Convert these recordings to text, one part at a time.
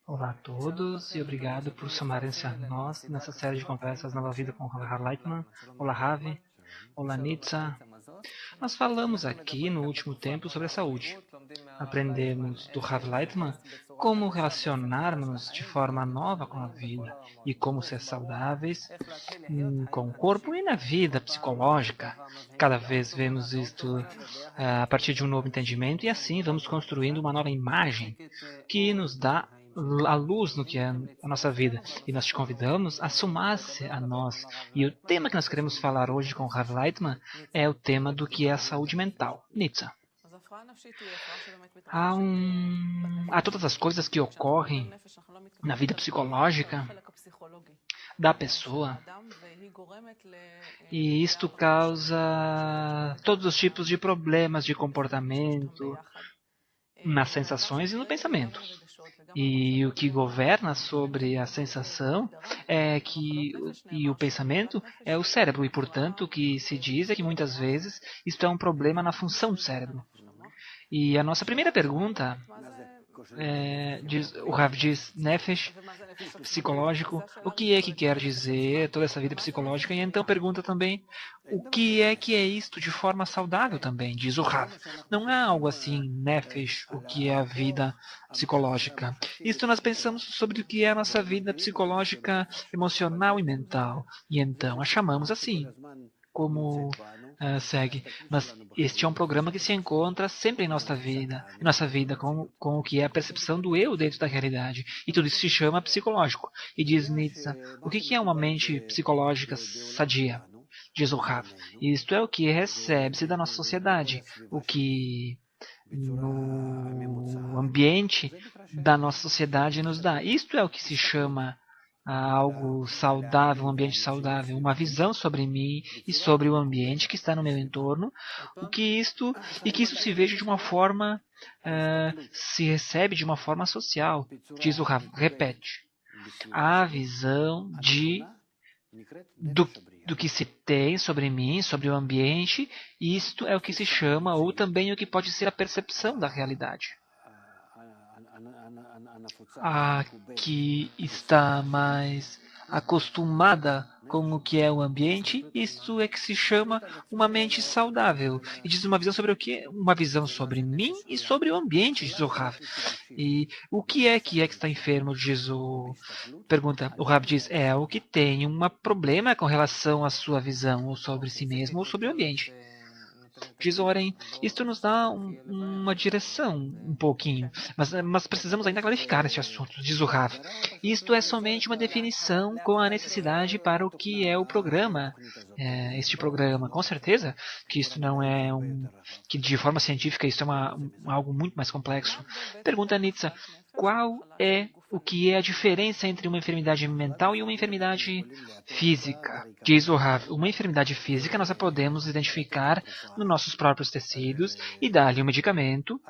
Olá a todos e obrigado por somarem-se a nós nessa série de conversas Nova Vida com Rav Leitman. Olá Ravi, olá Nitsa. Nós falamos aqui no último tempo sobre a saúde. Aprendemos do Rav Leitman como relacionarmos de forma nova com a vida e como ser saudáveis com o corpo e na vida psicológica. Cada vez vemos isto a partir de um novo entendimento e assim vamos construindo uma nova imagem que nos dá a luz no que é a nossa vida. E nós te convidamos a somar-se a nós. E o tema que nós queremos falar hoje com o Rav Leitman é o tema do que é a saúde mental. Nitsa. Há todas as coisas que ocorrem na vida psicológica da pessoa e isto causa todos os tipos de problemas de comportamento nas sensações e no pensamento. E o que governa sobre a sensação e o pensamento é o cérebro. E, portanto, o que se diz é que muitas vezes isto é um problema na função do cérebro. E a nossa primeira pergunta, o Rav diz, Nefesh, psicológico, o que é que quer dizer toda essa vida psicológica? E então pergunta também, o que é isto de forma saudável também, diz o Rav. Não é algo assim, Nefesh, o que é a vida psicológica. Isto nós pensamos sobre o que é a nossa vida psicológica, emocional e mental. E então a chamamos assim, como segue. Mas este é um programa que se encontra sempre em nossa vida com o que é a percepção do eu dentro da realidade. E tudo isso se chama psicológico. E diz Nietzsche, o que é uma mente psicológica sadia? Diz o Rav. Isto é o que recebe-se da nossa sociedade, o que no ambiente da nossa sociedade nos dá. Isto é o que se chama algo saudável, um ambiente saudável, uma visão sobre mim e sobre o ambiente que está no meu entorno, que isto se veja de uma forma, se recebe de uma forma social. Diz o Rav, repete, a visão do que se tem sobre mim, sobre o ambiente, isto é o que se chama, ou também o que pode ser a percepção da realidade. A que está mais acostumada com o que é o ambiente, isso é que se chama uma mente saudável. E diz uma visão sobre o que? Uma visão sobre mim e sobre o ambiente, diz o Rav. E o que está enfermo, diz o... Pergunta, o Rav diz, é o que tem um problema com relação à sua visão, ou sobre si mesmo, ou sobre o ambiente. Diz Oren, isto nos dá uma direção um pouquinho, mas precisamos ainda clarificar este assunto, diz o Rav. Isto é somente uma definição com a necessidade para o que é o programa, este programa. Com certeza que isto não é que de forma científica isso é algo muito mais complexo. Pergunta a Nitsa, qual é o que é a diferença entre uma enfermidade mental e uma enfermidade física? Diz o Rav, uma enfermidade física nós a podemos identificar nos nossos próprios tecidos e dar-lhe um medicamento,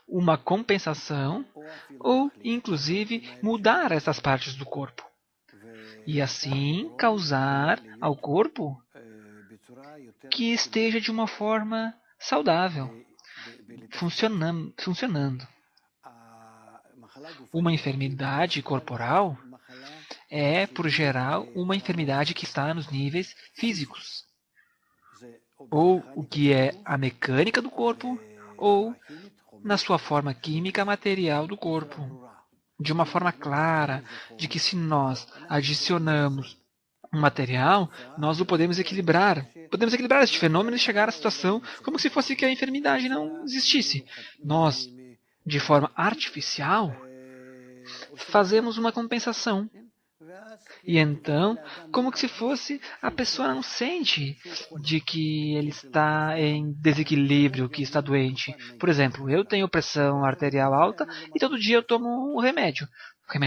uma compensação ou, inclusive, mudar essas partes do corpo. E assim causar ao corpo que esteja de uma forma saudável, funcionando. Uma enfermidade corporal é, por geral, uma enfermidade que está nos níveis físicos. Ou o que é a mecânica do corpo, ou na sua forma química material do corpo. De uma forma clara, de que se nós adicionamos um material, nós o podemos equilibrar. Podemos equilibrar este fenômeno e chegar à situação como se fosse que a enfermidade não existisse. Nós, de forma artificial, fazemos uma compensação. E então, como que se fosse, a pessoa não sente de que ele está em desequilíbrio, que está doente. Por exemplo, eu tenho pressão arterial alta e todo dia eu tomo um remédio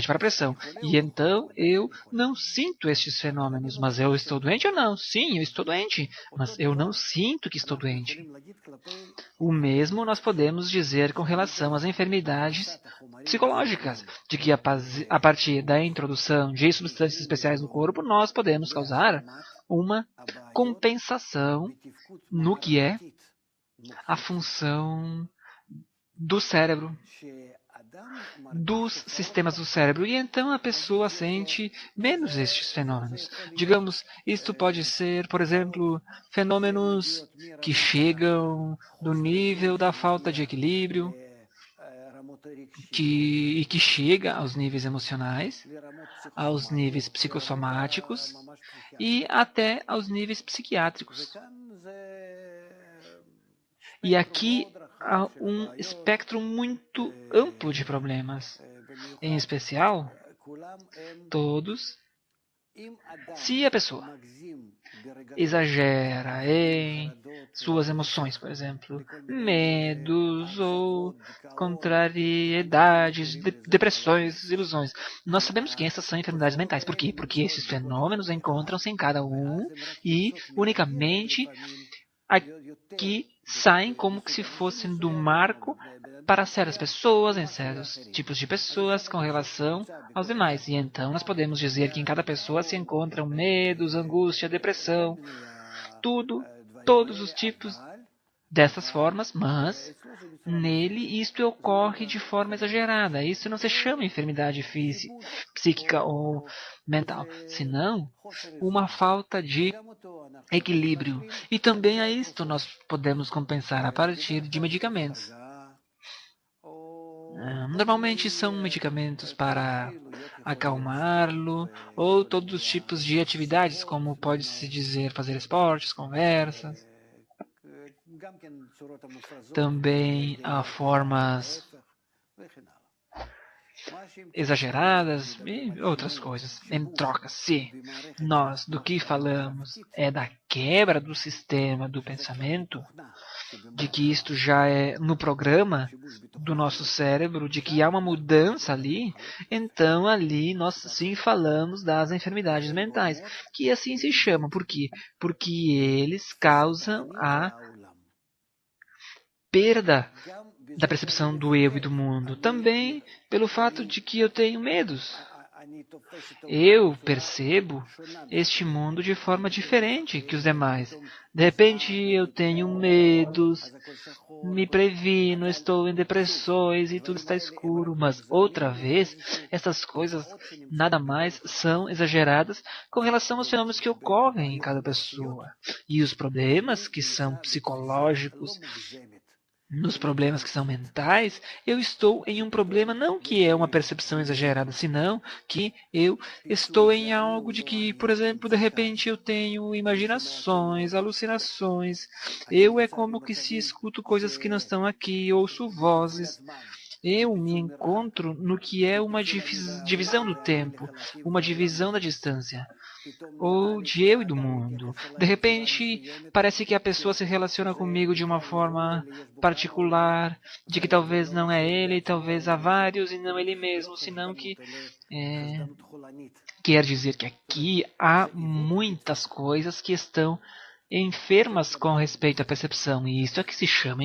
para a pressão. E então eu não sinto estes fenômenos. Mas eu estou doente ou não? Sim, eu estou doente. Mas eu não sinto que estou doente. O mesmo nós podemos dizer com relação às enfermidades psicológicas, de que a partir da introdução de substâncias especiais no corpo, nós podemos causar uma compensação no que é a função do cérebro. dos sistemas do cérebro, e então a pessoa sente menos estes fenômenos. Digamos, isto pode ser, por exemplo, fenômenos que chegam do nível da falta de equilíbrio, que chega aos níveis emocionais, aos níveis psicossomáticos e até aos níveis psiquiátricos. E aqui há um espectro muito amplo de problemas. Em especial, todos, se a pessoa exagera em suas emoções, por exemplo, medos ou contrariedades, depressões, ilusões. Nós sabemos que essas são enfermidades mentais. Por quê? Porque esses fenômenos encontram-se em cada um e unicamente aqui saem como que se fossem do marco para certas pessoas, em certos tipos de pessoas, com relação aos demais. E então nós podemos dizer que em cada pessoa se encontram medos, angústia, depressão, todos os tipos dessas formas, mas nele isto ocorre de forma exagerada. Isso não se chama enfermidade física, psíquica ou mental, senão uma falta de equilíbrio. E também a isto nós podemos compensar a partir de medicamentos. Normalmente são medicamentos para acalmá-lo, ou todos os tipos de atividades, como pode-se dizer, fazer esportes, conversas. Também há formas exageradas e outras coisas. Em troca, se nós do que falamos é da quebra do sistema do pensamento, de que isto já é no programa do nosso cérebro, de que há uma mudança ali, então ali nós sim falamos das enfermidades mentais, que assim se chamam. Por quê? Porque eles causam a perda da percepção do eu e do mundo. Também pelo fato de que eu tenho medos. Eu percebo este mundo de forma diferente que os demais. De repente eu tenho medos, me previno, estou em depressões e tudo está escuro. Mas outra vez, essas coisas nada mais são exageradas com relação aos fenômenos que ocorrem em cada pessoa. E os problemas que são psicológicos, nos problemas que são mentais, eu estou em um problema não que é uma percepção exagerada, senão que eu estou em algo de que, por exemplo, de repente eu tenho imaginações, alucinações. Eu é como que se escuto coisas que não estão aqui, ouço vozes. Eu me encontro no que é uma divisão do tempo, uma divisão da distância, ou de eu e do mundo. De repente, parece que a pessoa se relaciona comigo de uma forma particular, de que talvez não é ele, talvez há vários e não ele mesmo, senão que quer dizer que aqui há muitas coisas que estão enfermas com respeito à percepção, e isso é que se chama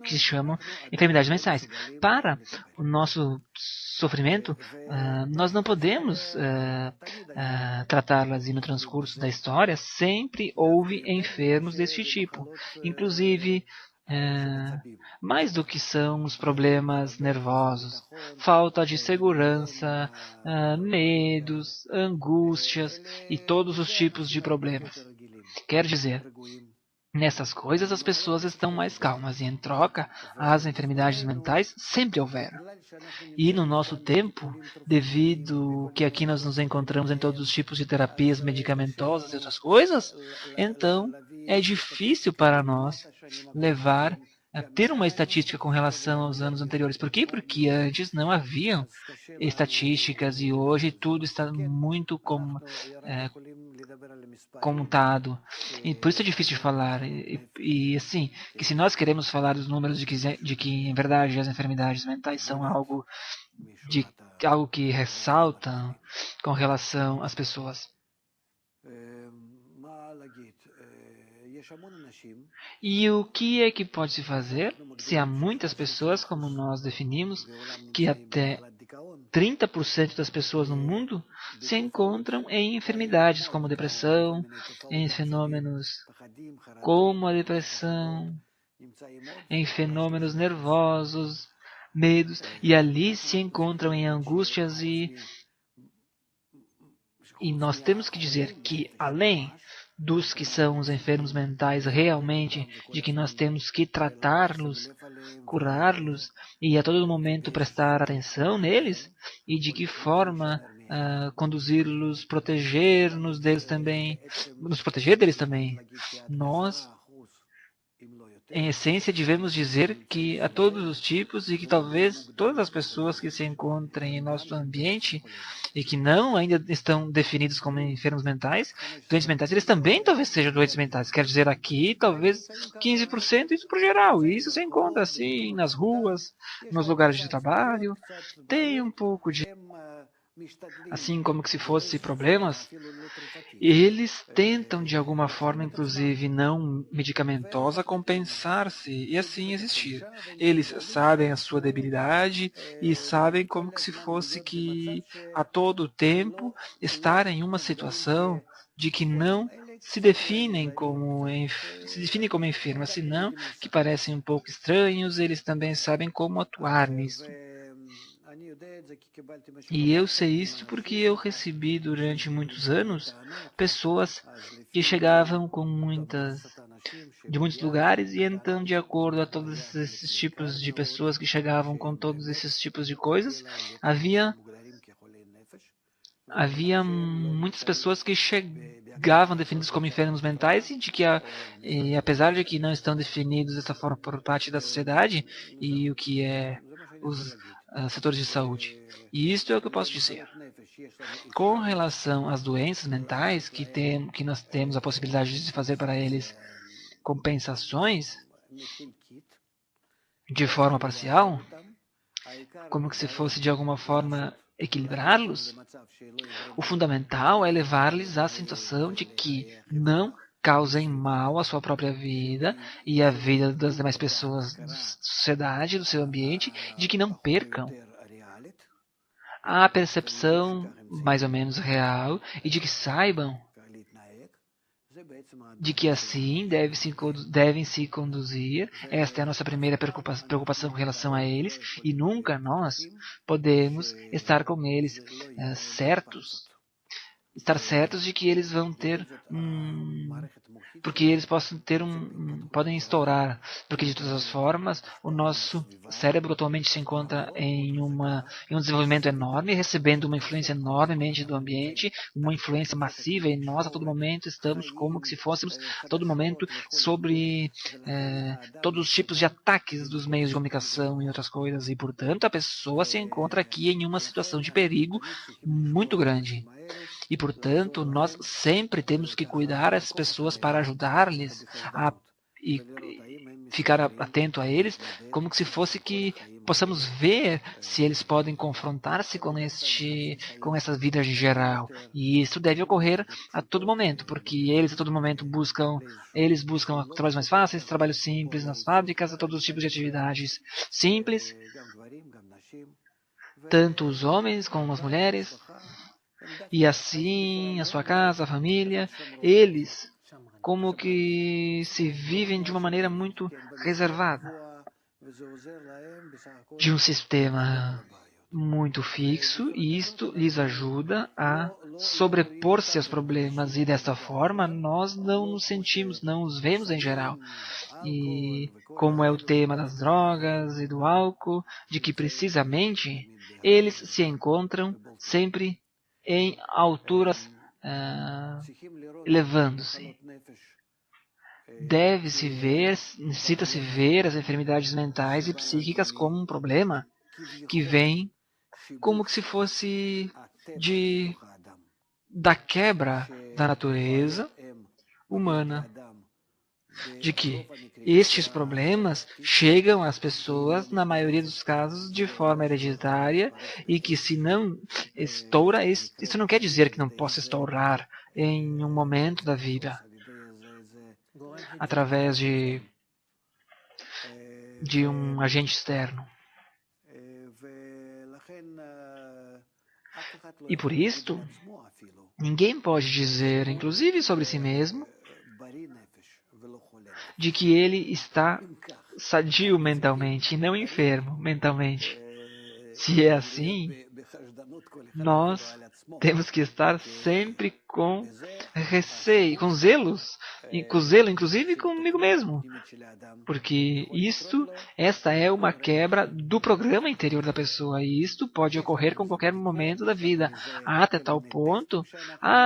que se chamam enfermidades mentais. Para o nosso sofrimento, nós não podemos tratá-las, e no transcurso da história sempre houve enfermos deste tipo. Inclusive, mais do que são os problemas nervosos, falta de segurança, medos, angústias e todos os tipos de problemas. Quer dizer, nessas coisas as pessoas estão mais calmas e, em troca, as enfermidades mentais sempre houveram. E no nosso tempo, devido que aqui nós nos encontramos em todos os tipos de terapias medicamentosas e outras coisas, então é difícil para nós levar a ter uma estatística com relação aos anos anteriores. Por quê? Porque antes não haviam estatísticas e hoje tudo está muito contado. E por isso é difícil de falar. E assim, que se nós queremos falar dos números de que em verdade as enfermidades mentais são algo que ressalta com relação às pessoas. E o que é que pode se fazer se há muitas pessoas, como nós definimos, que até 30% das pessoas no mundo se encontram em enfermidades como depressão, em fenômenos como a depressão, em fenômenos nervosos, medos, e ali se encontram em angústias e nós temos que dizer que, além dos que são os enfermos mentais realmente, de que nós temos que tratá-los, curá-los e a todo momento prestar atenção neles, e de que forma conduzi-los, proteger-nos deles também, nos proteger deles também. Nós, em essência, devemos dizer que a todos os tipos e que talvez todas as pessoas que se encontrem em nosso ambiente e que não ainda estão definidos como enfermos mentais, doentes mentais, eles também talvez sejam doentes mentais. Quer dizer, aqui talvez 15%, isso por geral. E isso se encontra assim nas ruas, nos lugares de trabalho. Tem um pouco de assim como que se fosse problemas, eles tentam de alguma forma, inclusive não medicamentosa, compensar-se e assim existir. Eles sabem a sua debilidade e sabem como que se fosse que a todo tempo estar em uma situação de que não se definem como enfermas, senão que parecem um pouco estranhos, eles também sabem como atuar nisso. E eu sei isso porque eu recebi durante muitos anos pessoas que chegavam de muitos lugares e então, de acordo a todos esses tipos de pessoas que chegavam com todos esses tipos de coisas, havia muitas pessoas que chegavam definidas como enfermos mentais e de que, apesar de que não estão definidos dessa forma por parte da sociedade e o que é os setores de saúde. E isto é o que eu posso dizer. Com relação às doenças mentais, que nós temos a possibilidade de fazer para eles compensações de forma parcial, como que se fosse de alguma forma equilibrá-los, o fundamental é levar-lhes à situação de que não causem mal à sua própria vida e à vida das demais pessoas da sociedade, do seu ambiente, de que não percam a percepção mais ou menos real e de que saibam de que assim devem se conduzir. Esta é a nossa primeira preocupação com relação a eles e nunca nós podemos estar com eles estar certos de que eles vão ter porque eles podem estourar, porque de todas as formas o nosso cérebro atualmente se encontra em um desenvolvimento enorme, recebendo uma influência enormemente do ambiente, uma influência massiva, e nós a todo momento estamos como que se fôssemos a todo momento sobre todos os tipos de ataques dos meios de comunicação e outras coisas, e portanto a pessoa se encontra aqui em uma situação de perigo muito grande. E, portanto, nós sempre temos que cuidar dessas pessoas para ajudar-lhes e ficar atento a eles, como que se fosse que possamos ver se eles podem confrontar-se com essa vida em geral. E isso deve ocorrer a todo momento, porque eles a todo momento buscam trabalhos mais fáceis, trabalhos simples nas fábricas, a todos os tipos de atividades simples, tanto os homens como as mulheres. E assim, a sua casa, a família, eles como que se vivem de uma maneira muito reservada, de um sistema muito fixo, e isto lhes ajuda a sobrepor-se aos problemas, e desta forma nós não nos sentimos, não os vemos em geral. E como é o tema das drogas e do álcool, de que precisamente eles se encontram sempre em alturas elevando-se. Necessita-se ver as enfermidades mentais e psíquicas como um problema que vem como que se fosse da quebra da natureza humana, de que estes problemas chegam às pessoas, na maioria dos casos, de forma hereditária, e que se não estoura, isso não quer dizer que não possa estourar em um momento da vida, através de um agente externo. E por isto, ninguém pode dizer, inclusive sobre si mesmo, de que ele está sadio mentalmente e não enfermo mentalmente. Se é assim, nós temos que estar sempre com receio, com zelos, com zelo, inclusive comigo mesmo. Porque esta é uma quebra do programa interior da pessoa, e isto pode ocorrer com qualquer momento da vida, até tal ponto,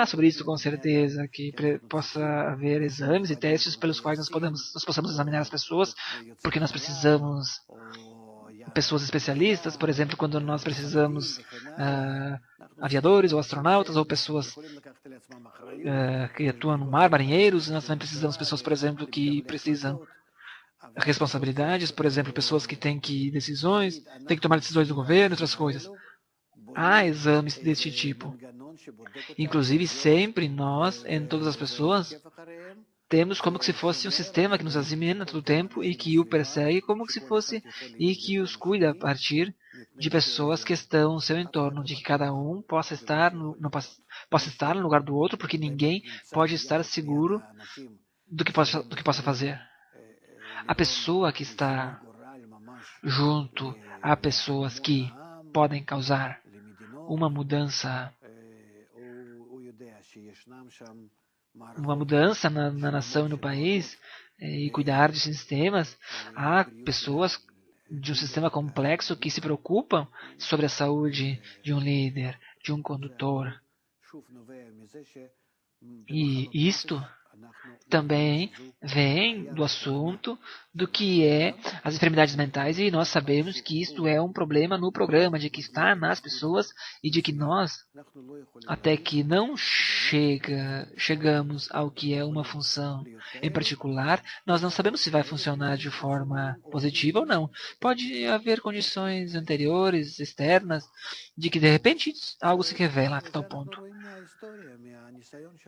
sobre isso com certeza, que possa haver exames e testes pelos quais nós possamos examinar as pessoas, porque nós precisamos pessoas especialistas, por exemplo, quando nós precisamos aviadores ou astronautas ou pessoas que atuam no mar, marinheiros, nós também precisamos pessoas, por exemplo, que precisam responsabilidades, por exemplo, pessoas que têm têm que tomar decisões do governo, outras coisas. Há exames deste tipo. Inclusive, sempre nós, em todas as pessoas, temos como se fosse um sistema que nos examina todo o tempo e que o persegue como se fosse e que os cuida a partir de pessoas que estão ao seu entorno, de que cada um possa estar possa estar no lugar do outro, porque ninguém pode estar seguro do que possa fazer. A pessoa que está junto a pessoas que podem causar uma mudança na nação e no país, e cuidar de sistemas, há pessoas de um sistema complexo que se preocupam sobre a saúde de um líder, de um condutor. E isto também vem do assunto do que é as enfermidades mentais, e nós sabemos que isto é um problema no programa, de que está nas pessoas e de que nós, até que não chegamos ao que é uma função em particular, nós não sabemos se vai funcionar de forma positiva ou não. Pode haver condições anteriores, externas, de que de repente algo se revela até tal ponto.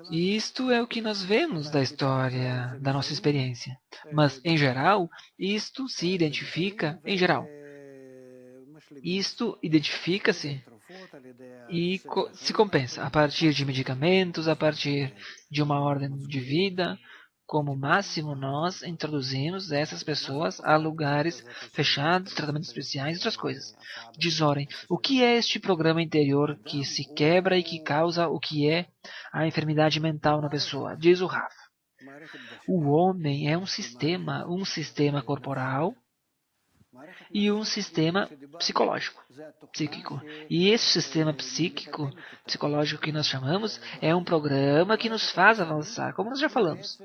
E isto é o que nós vemos da história, da nossa experiência. Mas, em geral, isto se identifica em geral. Isto identifica-se e se compensa a partir de medicamentos, a partir de uma ordem de vida. Como máximo, nós introduzimos essas pessoas a lugares fechados, tratamentos especiais e outras coisas. Diz Oren, o que é este programa interior que se quebra e que causa o que é a enfermidade mental na pessoa? Diz o Raf. O homem é um sistema corporal e um sistema psíquico. E esse sistema psicológico que nós chamamos, é um programa que nos faz avançar, como nós já falamos.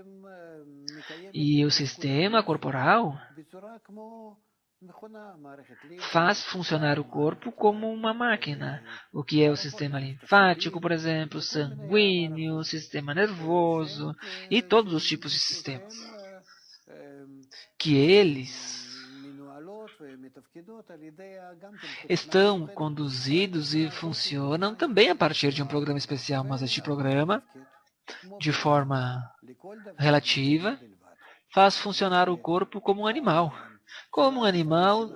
E o sistema corporal faz funcionar o corpo como uma máquina. O que é o sistema linfático, por exemplo, sanguíneo, sistema nervoso e todos os tipos de sistemas. Que eles estão conduzidos e funcionam também a partir de um programa especial, mas este programa, de forma relativa, faz funcionar o corpo como um animal. Como um animal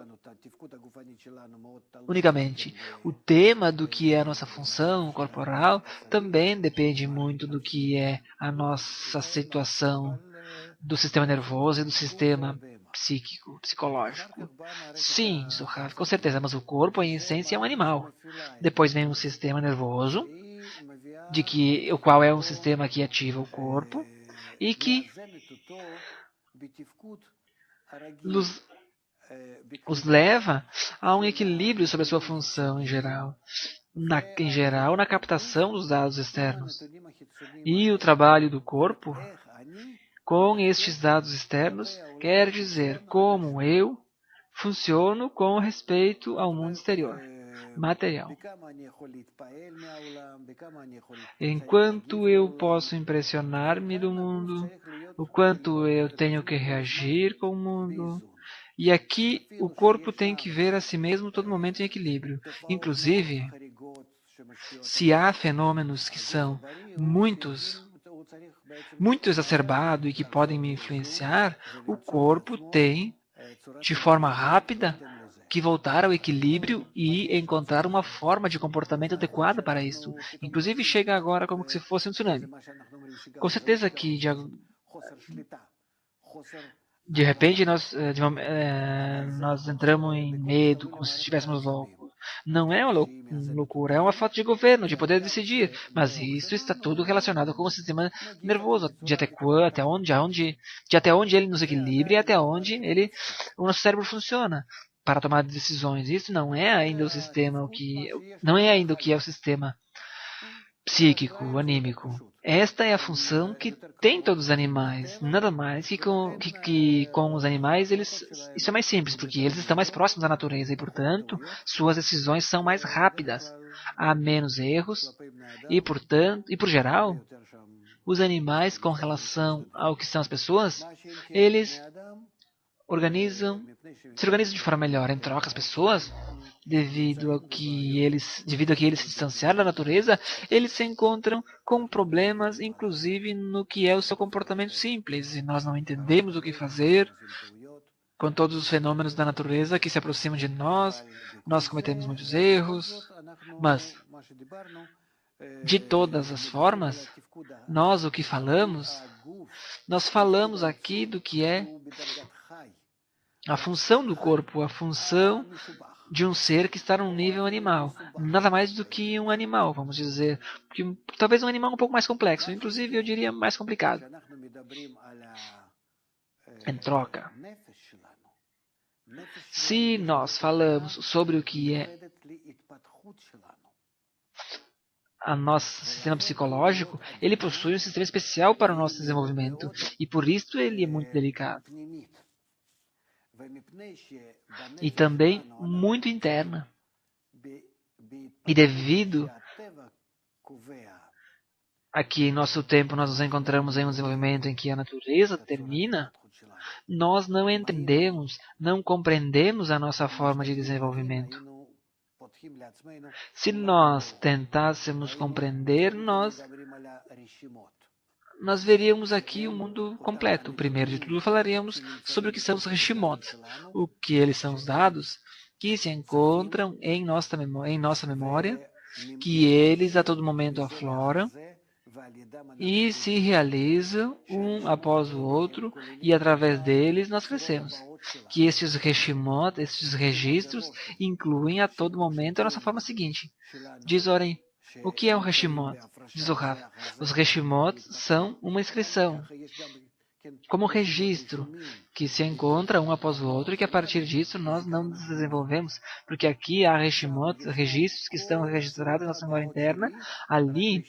unicamente. O tema do que é a nossa função corporal também depende muito do que é a nossa situação do sistema nervoso e do sistema psicológico. Sim, Zohar, com certeza, mas o corpo, em essência, é um animal. Depois vem um sistema nervoso, o qual é um sistema que ativa o corpo e que os leva a um equilíbrio sobre a sua função em geral. Na captação dos dados externos. E o trabalho do corpo com estes dados externos quer dizer como eu funciono com respeito ao mundo exterior, material. Enquanto eu posso impressionar-me do mundo, o quanto eu tenho que reagir com o mundo. E aqui o corpo tem que ver a si mesmo todo momento em equilíbrio. Inclusive, se há fenômenos que são muito exacerbados e que podem me influenciar, o corpo tem, de forma rápida, que voltar ao equilíbrio e encontrar uma forma de comportamento adequada para isso. Inclusive chega agora como se fosse um tsunami. Com certeza que De repente nós entramos em medo, como se estivéssemos loucos. Não é uma loucura, é uma falta de governo, de poder decidir. Mas isso está tudo relacionado com o sistema nervoso, de até onde ele nos equilibra e até onde o nosso cérebro funciona para tomar decisões. Isso não é ainda não é ainda o que é o sistema psíquico, anímico. Esta é a função que tem todos os animais. Nada mais que com os animais isso é mais simples, porque eles estão mais próximos da natureza e, portanto, suas decisões são mais rápidas. Há menos erros e, portanto, e por geral, os animais, com relação ao que são as pessoas, eles se organizam de forma melhor. Em troca, as pessoas, devido a que eles se distanciaram da natureza, eles se encontram com problemas, inclusive no que é o seu comportamento simples. E nós não entendemos o que fazer com todos os fenômenos da natureza que se aproximam de nós. Nós cometemos muitos erros, mas de todas as formas, nós o que falamos, nós falamos aqui do que é a função do corpo, a função de um ser que está num nível animal. Nada mais do que um animal, vamos dizer. Talvez um animal um pouco mais complexo, inclusive eu diria mais complicado. Em troca, se nós falamos sobre o que é o nosso sistema psicológico, ele possui um sistema especial para o nosso desenvolvimento, e por isso ele é muito delicado. E também muito interna. E devido a que em nosso tempo nós nos encontramos em um desenvolvimento em que a natureza termina, nós não entendemos, não compreendemos a nossa forma de desenvolvimento. Se nós tentássemos compreender, nós veríamos aqui o mundo completo. Primeiro de tudo, falaríamos sobre o que são os Reshimot, o que eles são os dados que se encontram em nossa memória, que eles a todo momento afloram e se realizam um após o outro, e através deles nós crescemos. Que estes Reshimot, estes registros, incluem a todo momento a nossa forma seguinte. Diz Oren, o que é um Reshimot? Diz o Rav. Os Reshimot são uma inscrição, como registro, que se encontra um após o outro e que a partir disso nós não nos desenvolvemos, porque aqui há Reshimot, registros que estão registrados na nossa memória interna. Ali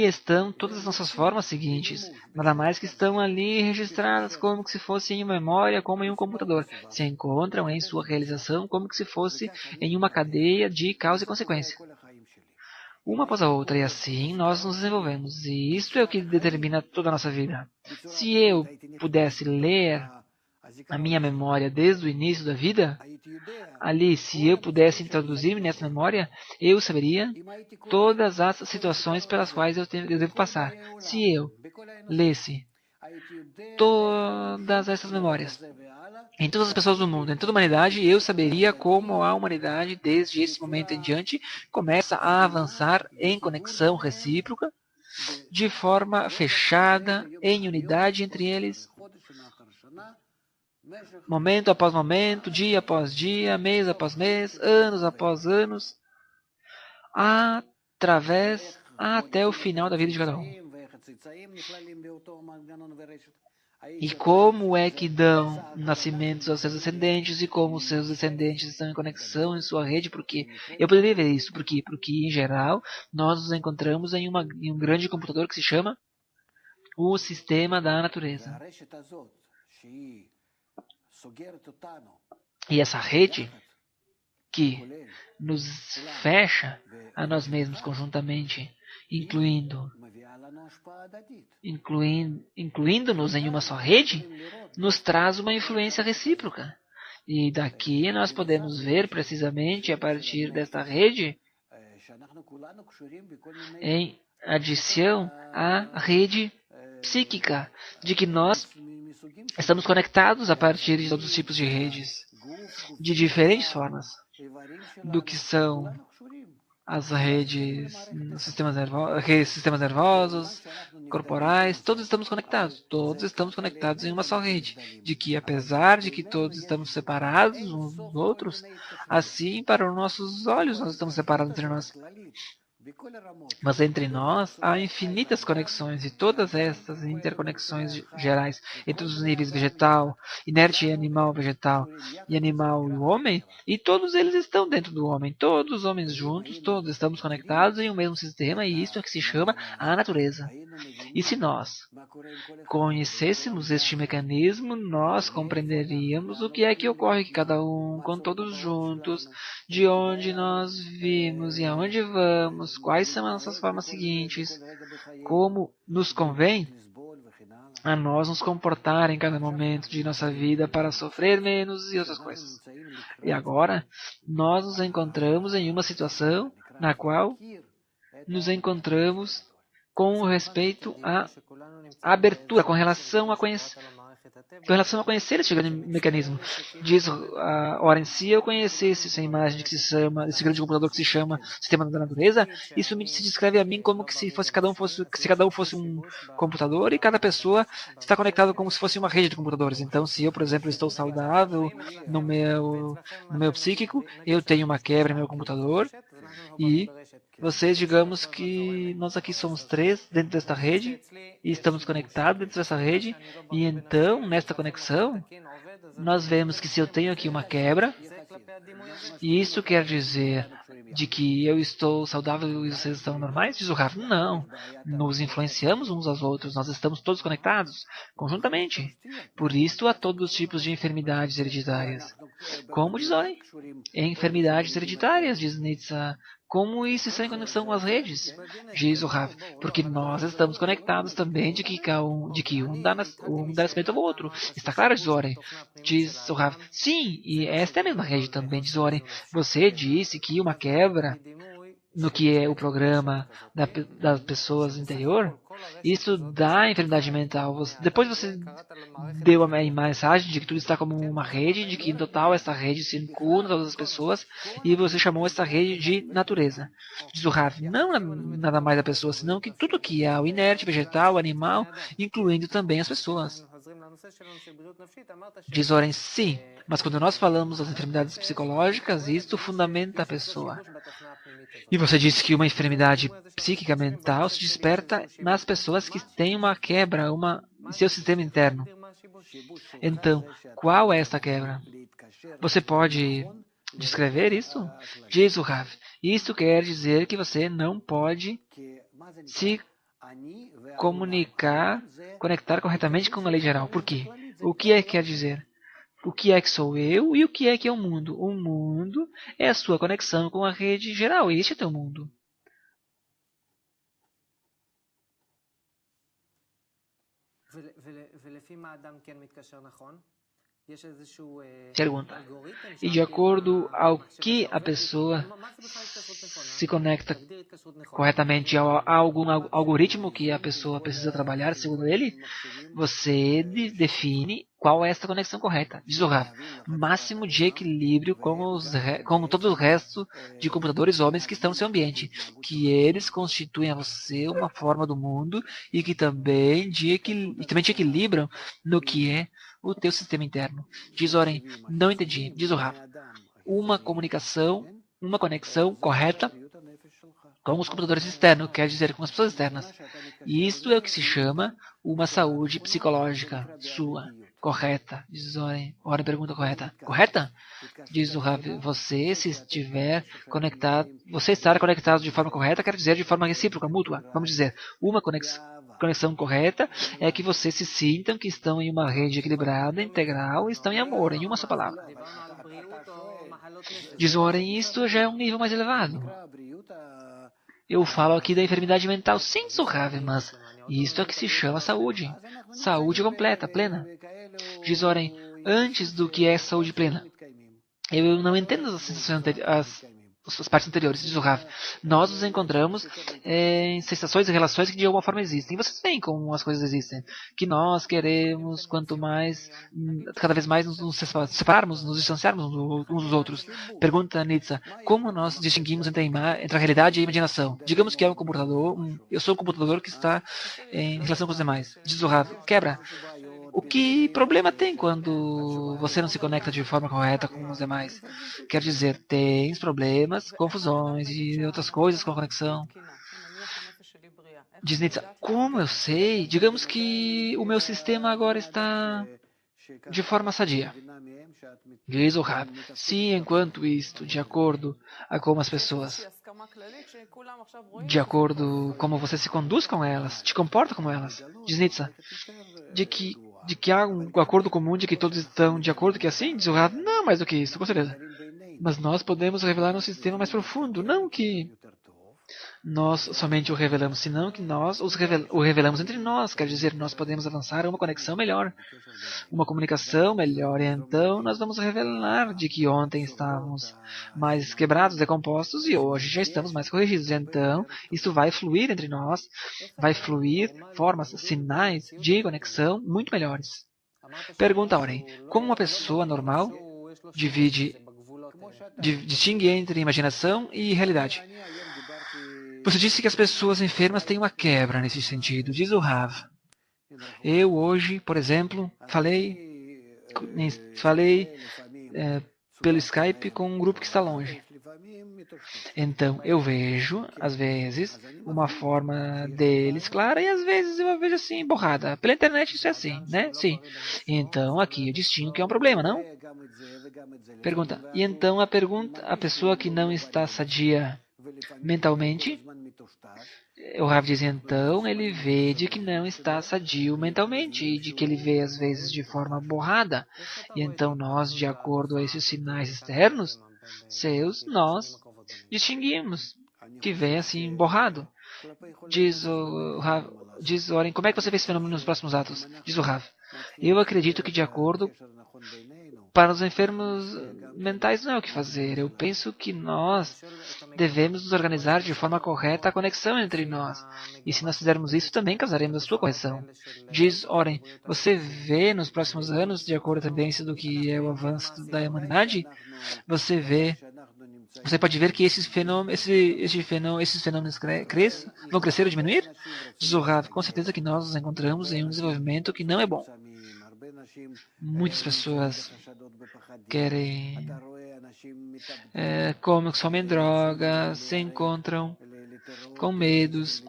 estão todas as nossas formas seguintes, nada mais que estão ali registradas como se fosse em memória, como em um computador. Se encontram em sua realização como se fosse em uma cadeia de causa e consequência, uma após a outra, e assim nós nos desenvolvemos. E isso é o que determina toda a nossa vida. Se eu pudesse ler a minha memória desde o início da vida, ali, se eu pudesse introduzir-me nessa memória, eu saberia todas as situações pelas quais eu devo passar. Se eu lesse todas essas memórias em todas as pessoas do mundo, em toda a humanidade, eu saberia como a humanidade, desde esse momento em diante, começa a avançar em conexão recíproca, de forma fechada, em unidade entre eles, momento após momento, dia após dia, mês após mês, anos após anos, até o final da vida de cada um. E como é que dão nascimentos aos seus descendentes e como os seus descendentes estão em conexão em sua rede? Porque eu poderia ver isso. Por quê? Porque, em geral, nós nos encontramos em um grande computador que se chama o sistema da natureza. E essa rede que nos fecha a nós mesmos conjuntamente, incluindo-nos em uma só rede, nos traz uma influência recíproca. E daqui nós podemos ver precisamente a partir desta rede, em adição à rede psíquica, de que nós estamos conectados a partir de todos os tipos de redes, de diferentes formas, do que são as redes, sistemas nervosos, corporais, todos estamos conectados. Todos estamos conectados em uma só rede. De que, apesar de que todos estamos separados uns dos outros, assim, para os nossos olhos, nós estamos separados entre nós. Mas entre nós há infinitas conexões, e todas estas interconexões gerais entre os níveis vegetal, inerte e animal vegetal, e animal e o homem, e todos eles estão dentro do homem. Todos os homens juntos, todos estamos conectados em um mesmo sistema, e isso é que se chama a natureza. E se nós conhecêssemos este mecanismo, nós compreenderíamos o que é que ocorre com todos juntos, de onde nós vimos e aonde vamos, quais são as nossas formas seguintes, como nos convém a nós nos comportar em cada momento de nossa vida para sofrer menos e outras coisas. E agora, nós nos encontramos em uma situação na qual nos encontramos com respeito à abertura, com relação a conhecer esse grande mecanismo. Diz ora, em si eu conhecesse essa imagem que se chama, esse grande computador que se chama sistema da natureza, isso se descreve a mim como que se cada um fosse um computador e cada pessoa está conectada como se fosse uma rede de computadores. Então, se eu, por exemplo, estou saudável no meu psíquico, eu tenho uma quebra no meu computador e vocês, digamos que nós aqui somos 3 dentro desta rede e estamos conectados dentro dessa rede, e então, nesta conexão, nós vemos que se eu tenho aqui uma quebra, e isso quer dizer de que eu estou saudável e vocês estão normais? Diz o Rav, não. Nos influenciamos uns aos outros, nós estamos todos conectados, conjuntamente. Por isso há todos os tipos de enfermidades hereditárias. Como diz Oren? Enfermidades hereditárias, diz Nietzsche. Como isso está em conexão com as redes? Diz o Rav, porque nós estamos conectados também de que um dá nascimento ao outro. Está claro, diz Oren? Diz o Rav, sim, e esta é a mesma rede também, diz Oren. Você disse que uma quebra no que é o programa das pessoas interior, isso dá enfermidade mental. Depois você deu a mensagem de que tudo está como uma rede, de que em total essa rede circula todas as pessoas, e você chamou essa rede de natureza. Diz o Rav, não nada mais da pessoa, senão que tudo que é o inerte, vegetal, animal, incluindo também as pessoas. Diz Oren, sim, mas quando nós falamos das enfermidades psicológicas, isto fundamenta a pessoa. E você disse que uma enfermidade psíquica mental se desperta nas pessoas que têm uma quebra em seu sistema interno. Então, qual é esta quebra? Você pode descrever isso? Diz o Rav. Isso quer dizer que você não pode se conectar corretamente com a lei geral. Por quê? O que é que quer dizer? O que é que sou eu e o que é o mundo? O mundo é a sua conexão com a rede geral. Este é teu mundo. Pergunta. E de acordo ao que a pessoa se conecta corretamente a algum algoritmo que a pessoa precisa trabalhar, segundo ele, você define qual é essa conexão correta. Diz o Rav, máximo de equilíbrio com todo o resto de computadores homens que estão no seu ambiente, que eles constituem a você uma forma do mundo e que também te equilibram no que é o teu sistema interno. Diz Oren, não entendi. Diz o Rav, uma conexão correta com os computadores externos, quer dizer, com as pessoas externas. E isto é o que se chama uma saúde psicológica sua, correta. Diz Oren. Oren pergunta correta. Correta? Diz o Rav, você estar conectado de forma correta quer dizer de forma recíproca, mútua. Vamos dizer, uma conexão correta é que vocês se sintam que estão em uma rede equilibrada, integral, e estão em amor, em uma só palavra. Diz Oren, isto já é um nível mais elevado. Eu falo aqui da enfermidade mental, sim, Rav, mas isto é que se chama saúde. Saúde completa, plena. Diz Oren, antes do que é saúde plena. Eu não entendo as sensações as partes anteriores, diz o Rav. Nós nos encontramos em sensações e relações que de alguma forma existem. E vocês veem como as coisas existem. Que nós queremos, quanto mais, cada vez mais nos separarmos, nos distanciarmos uns dos outros. Pergunta Nietzsche, como nós distinguimos entre a realidade e a imaginação? Digamos que é um computador, eu sou um computador que está em relação com os demais. Diz o Rav, quebra. O que problema tem quando você não se conecta de forma correta com os demais? Quer dizer, tem problemas, confusões e outras coisas com a conexão. Diz Nietzsche, como eu sei? Digamos que o meu sistema agora está de forma sadia. Diz o Rab, se enquanto isto, de acordo a como as pessoas, de acordo como você se conduz com elas, te comporta com elas, diz Nietzsche, de que há um acordo comum de que todos estão de acordo que é assim, diz o Rab, não mais do que isso, com certeza. Mas nós podemos revelar um sistema mais profundo, não que nós somente o revelamos, senão que nós o revelamos entre nós. Quer dizer, nós podemos avançar a uma conexão melhor, uma comunicação melhor. E então nós vamos revelar de que ontem estávamos mais quebrados, decompostos, e hoje já estamos mais corrigidos. Então, isso vai fluir entre nós, vai fluir formas, sinais de conexão muito melhores. Pergunta, Oren, como uma pessoa normal distingue entre imaginação e realidade? Você disse que as pessoas enfermas têm uma quebra nesse sentido, diz o Rav. Eu hoje, por exemplo, falei pelo Skype com um grupo que está longe. Então, eu vejo, às vezes, uma forma deles clara e às vezes eu a vejo assim, borrada. Pela internet isso é assim, né? Sim. Então, aqui eu distingo que é um problema, não? Pergunta. E então a pessoa que não está sadia mentalmente, o Rav diz então, ele vê de que não está sadio mentalmente e de que ele vê às vezes de forma borrada. E então nós, de acordo a esses sinais externos, nós distinguimos que vê assim borrado. Diz o Rav, diz Oren, como é que você vê esse fenômeno nos próximos atos? Diz o Rav. Eu acredito que de acordo para os enfermos mentais não é o que fazer. Eu penso que nós devemos nos organizar de forma correta a conexão entre nós. E se nós fizermos isso, também causaremos a sua correção. Diz Oren, você vê nos próximos anos, de acordo com a tendência do que é o avanço da humanidade, você pode ver que esses fenômenos vão crescer ou diminuir? Diz o Rav, com certeza que nós nos encontramos em um desenvolvimento que não é bom. Muitas pessoas consomem drogas, se encontram com medos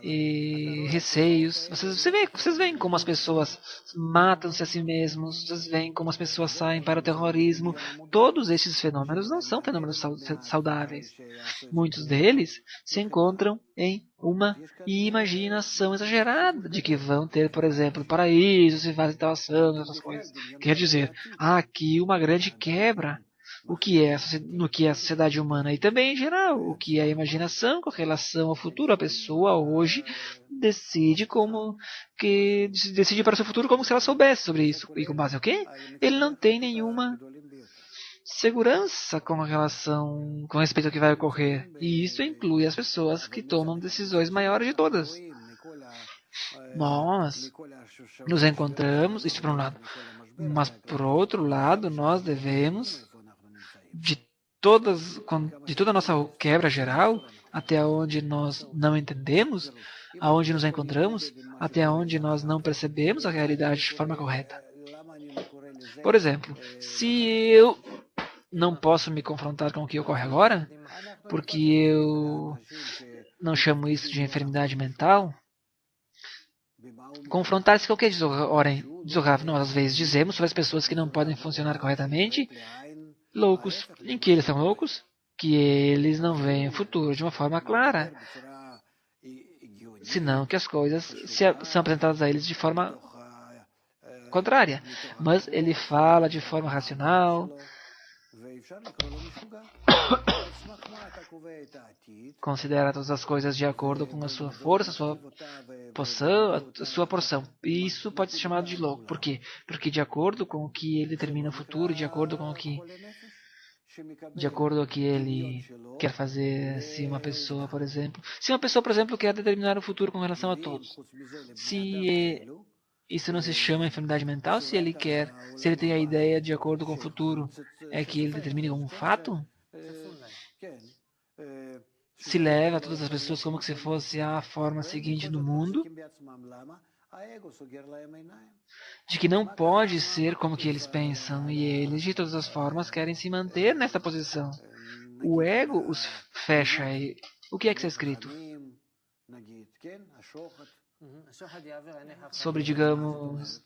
e receios. Vocês veem como as pessoas matam-se a si mesmos, vocês veem como as pessoas saem para o terrorismo. Todos esses fenômenos não são fenômenos saudáveis. Muitos deles se encontram em uma imaginação exagerada de que vão ter, por exemplo, paraísos e fazem tal ação, outras coisas. Quer dizer, há aqui uma grande quebra no que é a sociedade humana e também em geral, o que é a imaginação com relação ao futuro. A pessoa hoje decide para o seu futuro como se ela soubesse sobre isso. E com base ao quê? Ele não tem nenhuma segurança com respeito ao que vai ocorrer. E isso inclui as pessoas que tomam decisões maiores de todas. Nós nos encontramos, isso por um lado, mas por outro lado, nós devemos de toda a nossa quebra geral, até onde nós não entendemos, aonde nos encontramos, até onde nós não percebemos a realidade de forma correta. Por exemplo, se eu não posso me confrontar com o que ocorre agora, porque eu não chamo isso de enfermidade mental, confrontar-se com o que diz o Rav? Nós às vezes dizemos sobre as pessoas que não podem funcionar corretamente, loucos. Em que eles são loucos? Que eles não veem o futuro de uma forma clara, senão que as coisas são apresentadas a eles de forma contrária. Mas ele fala de forma racional, considera todas as coisas de acordo com a sua força, a sua porção. E isso pode ser chamado de louco. Por quê? Porque de acordo com o que ele determina o futuro, de acordo com o que de acordo com o que ele quer fazer. Se uma pessoa, por exemplo, quer determinar o futuro com relação a todos, se isso não se chama enfermidade mental, se ele tem a ideia de acordo com o futuro, é que ele determine como um fato, se leva todas as pessoas como se fosse a forma seguinte do mundo, de que não pode ser como que eles pensam, e eles, de todas as formas, querem se manter nessa posição. O ego os fecha. O que é que está escrito? Sobre, digamos,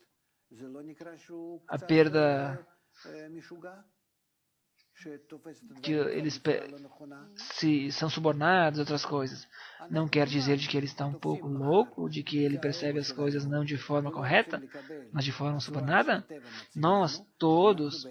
a perda que eles se são subornados, outras coisas. Não quer dizer de que ele está um pouco louco, de que ele percebe as coisas não de forma correta, mas de forma subornada. Nós todos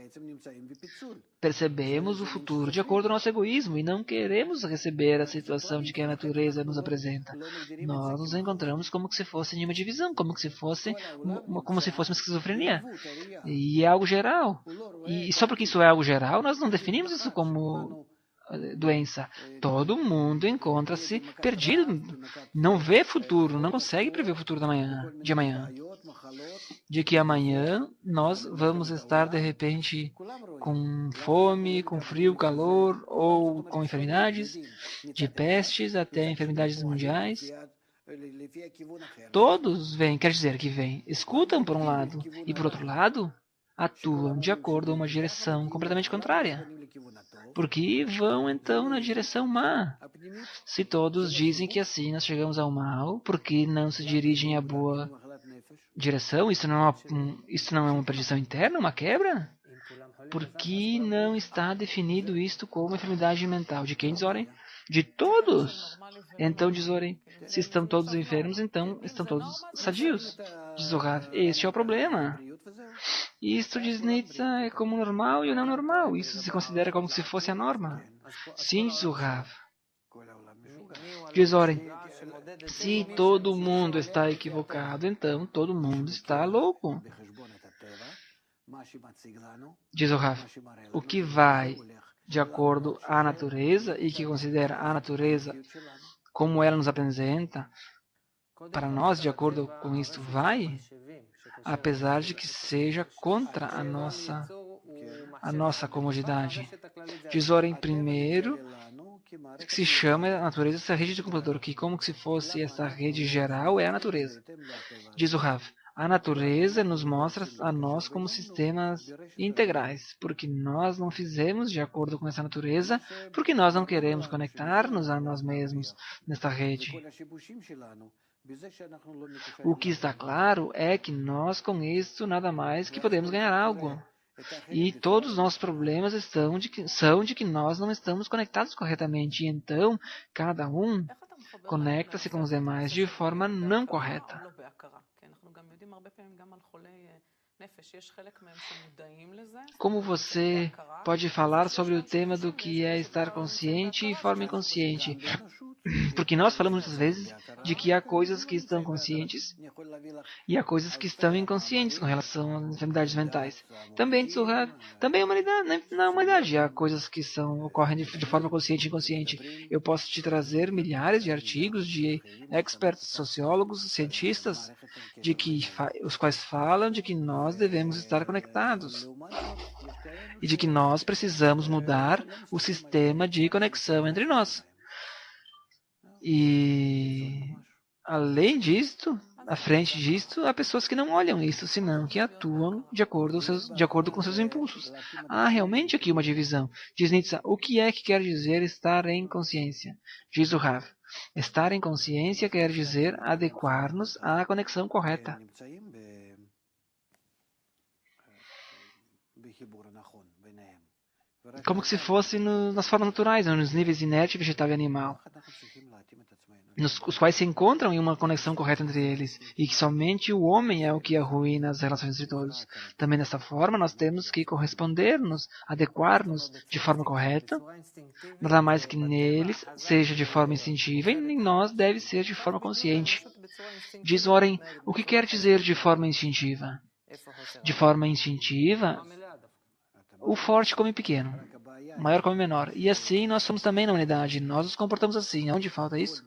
percebemos o futuro de acordo com o nosso egoísmo e não queremos receber a situação de que a natureza nos apresenta. Nós nos encontramos como se fosse em uma divisão, como se fosse uma esquizofrenia. E é algo geral. E só porque isso é algo geral, nós não definimos isso como doença. Todo mundo encontra-se perdido, não vê futuro, não consegue prever o futuro de amanhã. De que amanhã nós vamos estar de repente com fome, com frio, calor ou com enfermidades, de pestes até enfermidades mundiais. Todos vêm, quer dizer que vêm, escutam por um lado e por outro lado atuam de acordo com uma direção completamente contrária. Porque vão então na direção má. Se todos dizem que assim nós chegamos ao mal, porque não se dirigem à boa direção, isso não é uma perdição interna, uma quebra? Porque não está definido isto como enfermidade mental. De quem, Dizorem? De todos. Então, Dizorem, se estão todos enfermos, então estão todos sadios. Diz o Rav, este é o problema. Isto, diz Nietzsche, é como normal e o não normal. Isso se considera como se fosse a norma. Sim, diz o Rav. Dizorem, se todo mundo está equivocado, então todo mundo está louco. Diz o Rav, o que vai de acordo à natureza e que considera a natureza como ela nos apresenta, para nós, de acordo com isto, vai, apesar de que seja contra a nossa comodidade. Dizorem primeiro que se chama a natureza essa rede de computador, que como se fosse essa rede geral é a natureza. Diz o Rav, a natureza nos mostra a nós como sistemas integrais, porque nós não fizemos de acordo com essa natureza, porque nós não queremos conectar-nos a nós mesmos nesta rede. O que está claro é que nós com isso nada mais que podemos ganhar algo. E todos os nossos problemas são de que nós não estamos conectados corretamente. E então, cada um conecta-se com os demais de forma não correta. Como você pode falar sobre o tema do que é estar consciente e forma inconsciente? Porque nós falamos muitas vezes de que há coisas que estão conscientes e há coisas que estão inconscientes com relação às enfermidades mentais. Também, também na humanidade há coisas que ocorrem de forma consciente e inconsciente. Eu posso te trazer milhares de artigos de experts, sociólogos, cientistas, os quais falam de que nós devemos estar conectados e de que nós precisamos mudar o sistema de conexão entre nós. E, além disto, à frente disto, há pessoas que não olham isso, senão que atuam de acordo com seus impulsos. Há realmente aqui uma divisão. Diz Nietzsche, o que é que quer dizer estar em consciência? Diz o Rav, estar em consciência quer dizer adequar-nos à conexão correta. Como que se fosse nas formas naturais, nos níveis inerte, vegetal e animal, os quais se encontram em uma conexão correta entre eles, e que somente o homem é o que arruína as relações entre todos. Também dessa forma, nós temos que corresponder-nos, adequar-nos de forma correta, nada mais que neles seja de forma instintiva, e em nós deve ser de forma consciente. Diz Warren, o que quer dizer de forma instintiva? De forma instintiva, o forte come pequeno. maior come menor. E assim nós somos também na unidade. Nós nos comportamos assim. Onde falta isso?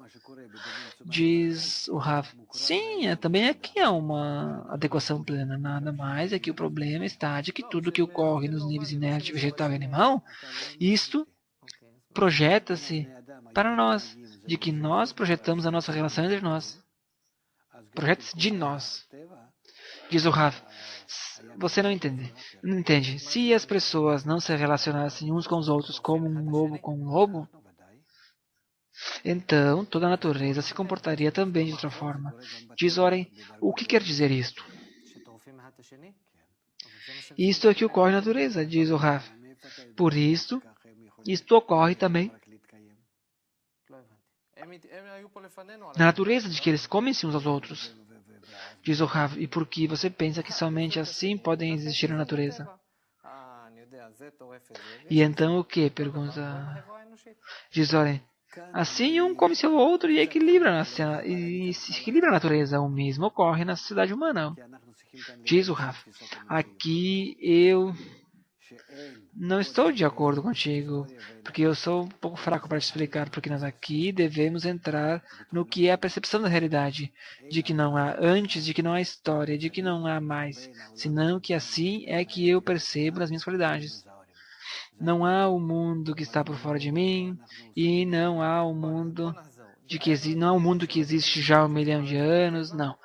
Diz o Rav. Sim, também aqui há uma adequação plena. Nada mais é que o problema está de que tudo que ocorre nos níveis inerte, vegetal e animal, isto projeta-se para nós, de que nós projetamos a nossa relação entre nós. Projeta-se de nós. Diz o Rav. Você não entende. Não entende. Se as pessoas não se relacionassem uns com os outros como um lobo com um lobo, então toda a natureza se comportaria também de outra forma. Diz Oren, o que quer dizer isto? Isto é que ocorre na natureza, diz o Rav. Por isso, isto ocorre também na natureza de que eles comem-se uns aos outros. Diz o Rav, e por que você pensa que somente assim podem existir na natureza? E então o que? Pergunta. Diz Oren. Assim um come seu outro e equilibra e se equilibra a natureza. O mesmo ocorre na sociedade humana. Diz o Rav. Aqui eu não estou de acordo contigo, porque eu sou um pouco fraco para te explicar, porque nós aqui devemos entrar no que é a percepção da realidade, de que não há antes, de que não há história, de que não há mais, senão que assim é que eu percebo as minhas qualidades. Não há o mundo que está por fora de mim, e não há o mundo não há um mundo que existe já há 1 milhão de anos, não.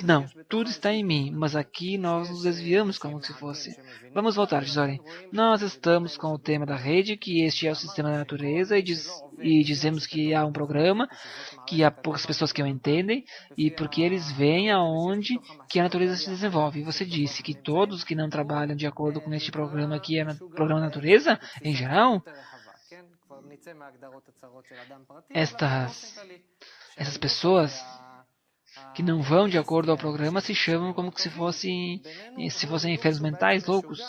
Não, tudo está em mim, mas aqui nós nos desviamos como se fosse. Vamos voltar, Zoren. Nós estamos com o tema da rede, que este é o sistema da natureza, e dizemos que há um programa, que há poucas pessoas que o entendem, e porque eles veem aonde que a natureza se desenvolve. E você disse que todos que não trabalham de acordo com este programa, que é o programa da natureza, em geral, essas pessoas que não vão de acordo ao programa se chamam como se fossem enfermos mentais loucos.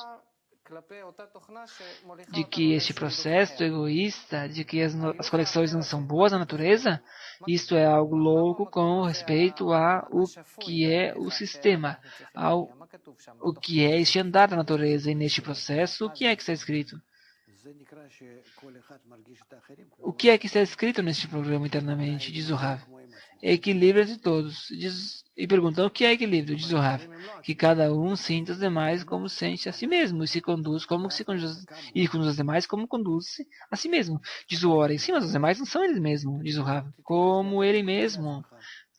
De que este processo egoísta, de que as conexões não são boas na natureza, isto é algo louco com respeito a o que é o sistema, o que é este andar da natureza. E neste processo, o que é que está escrito? O que é que está escrito neste programa internamente? Diz o Rav. Equilíbrio de todos. E perguntam o que é equilíbrio? Diz o Rav. Que cada um sinta os demais como sente a si mesmo e se conduz como se conduz, e conduz os demais como conduz-se a si mesmo. Diz o Oren. Sim, mas os demais não são eles mesmos. Diz o Rav. Como ele mesmo.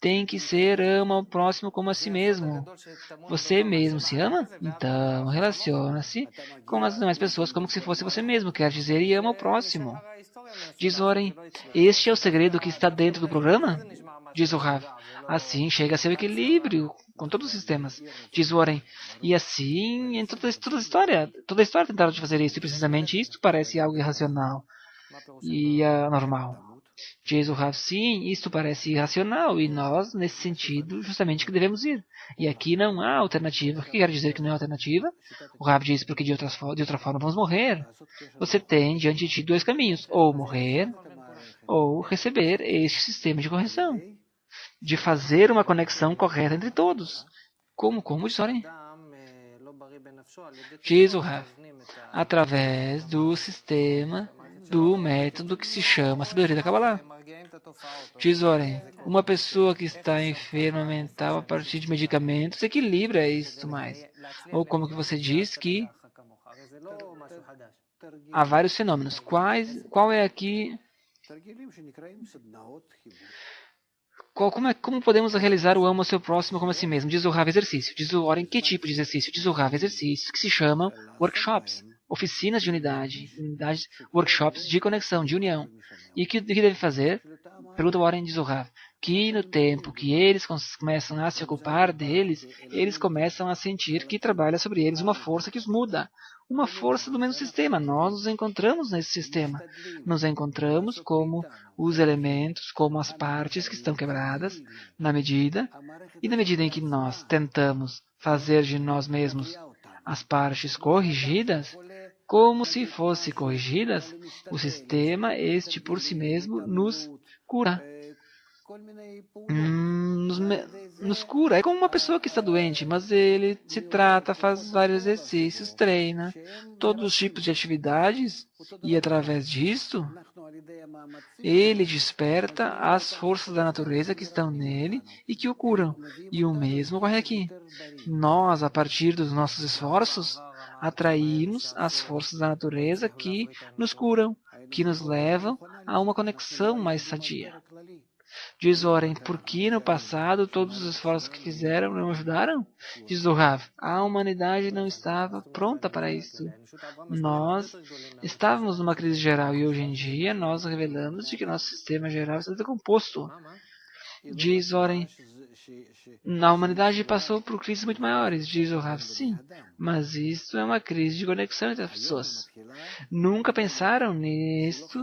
Tem que ser ama o próximo como a si mesmo. Você mesmo se ama? Então, relaciona-se com as demais pessoas como se fosse você mesmo, quer dizer, e ama o próximo. Diz Oren, este é o segredo que está dentro do programa? Diz o Rav. Assim chega a seu equilíbrio com todos os sistemas. Diz Oren, e assim em toda a história tentaram de fazer isso, e precisamente isto parece algo irracional e anormal. Diz o Rav, sim, isto parece irracional, e nós, nesse sentido, justamente que devemos ir. E aqui não há alternativa. O que quer dizer que não há alternativa? O Rav diz porque de outra forma vamos morrer. Você tem diante de ti 2 caminhos, ou morrer, ou receber este sistema de correção, de fazer uma conexão correta entre todos. Como diz Oren? Diz o Rav, através do sistema, do método que se chama sabedoria da Kabbalah. Diz Oren, uma pessoa que está enferma mental a partir de medicamentos equilibra isto mais. Ou como que você diz que há vários fenômenos. Qual é aqui... Como podemos realizar o amo ao seu próximo como a si mesmo? Diz o Rav, exercício. Diz o Oren, que tipo de exercício? Diz o Rav, exercícios que se chamam workshops, oficinas de unidade, workshops de conexão, de união. E o que deve fazer? Pergunta o Oren, diz o Rav, que no tempo que eles começam a se ocupar deles, eles começam a sentir que trabalha sobre eles uma força que os muda. Uma força do mesmo sistema. Nós nos encontramos nesse sistema. Nos encontramos como os elementos, como as partes que estão quebradas, na medida em que nós tentamos fazer de nós mesmos as partes corrigidas, como se fossem corrigidas, o sistema, este por si mesmo, nos cura. nos, nos cura. É como uma pessoa que está doente, mas ele se trata, faz vários exercícios, treina, todos os tipos de atividades, e através disto, ele desperta as forças da natureza que estão nele e que o curam. E o mesmo ocorre aqui. Nós, a partir dos nossos esforços, atraímos as forças da natureza que nos curam, que nos levam a uma conexão mais sadia. Diz Oren, por que no passado todos os esforços que fizeram não ajudaram? Diz o Rav, a humanidade não estava pronta para isso. Nós estávamos numa crise geral e hoje em dia nós revelamos de que nosso sistema geral está decomposto. Diz Oren, a humanidade passou por crises muito maiores. Diz o Rav, sim, mas isso é uma crise de conexão entre as pessoas. Nunca pensaram nisto,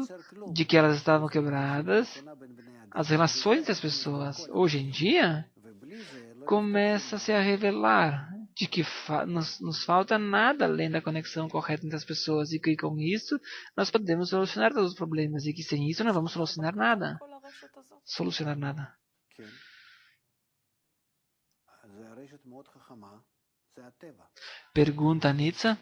de que elas estavam quebradas, as relações entre as pessoas. Hoje em dia, começa-se a revelar de que nos falta nada além da conexão correta entre as pessoas e que com isso nós podemos solucionar todos os problemas e que sem isso não vamos solucionar nada. Solucionar nada. Pergunta Nitsa